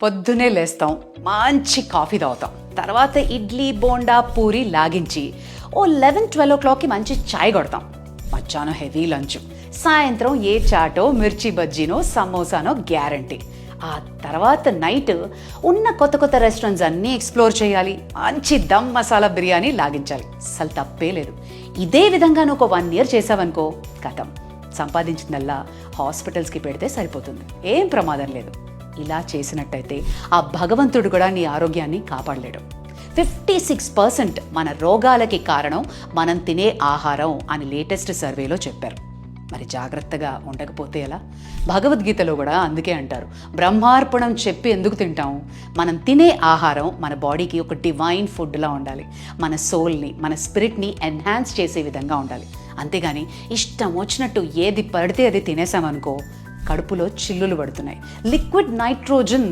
పొద్దునే లేస్తాం, మంచి కాఫీ తాగుతాం, తర్వాత ఇడ్లీ బోండా పూరి లాగించి ఓ 11-12 మంచి చాయ్ కొడతాం. మధ్యాహ్నం హెవీ లంచ్, సాయంత్రం ఏ చాటో మిర్చి బజ్జీనో సమోసానో గ్యారంటీ. ఆ తర్వాత నైట్ ఉన్న కొత్త కొత్త రెస్టారెంట్స్ అన్నీ ఎక్స్ప్లోర్ చేయాలి, మంచి దమ్ మసాలా బిర్యానీ లాగించాలి. అసలు తప్పే లేదు. ఇదే విధంగా నువ్వు ఒక 1 year చేసావనుకో, కథం, సంపాదించిందల్లా హాస్పిటల్స్కి పెడితే సరిపోతుంది, ఏం ప్రమాదం లేదు. ఇలా చేసినట్టయితే ఆ భగవంతుడు కూడా నీ ఆరోగ్యాన్ని కాపాడలేడు. 56% మన రోగాలకి కారణం మనం తినే ఆహారం అని లేటెస్ట్ సర్వేలో చెప్పారు. మరి జాగ్రత్తగా ఉండకపోతే ఎలా? భగవద్గీతలో కూడా అందుకే అంటారు, బ్రహ్మార్పణం చెప్పి ఎందుకు తింటాము? మనం తినే ఆహారం మన బాడీకి ఒక డివైన్ ఫుడ్లా ఉండాలి, మన సోల్ని, మన స్పిరిట్ని ఎన్హాన్స్ చేసే విధంగా ఉండాలి. అంతేగాని ఇష్టం వచ్చినట్టు ఏది పడితే అది తినేసామనుకో, కడుపులో చిల్లులు పడుతున్నాయి. Liquid nitrogen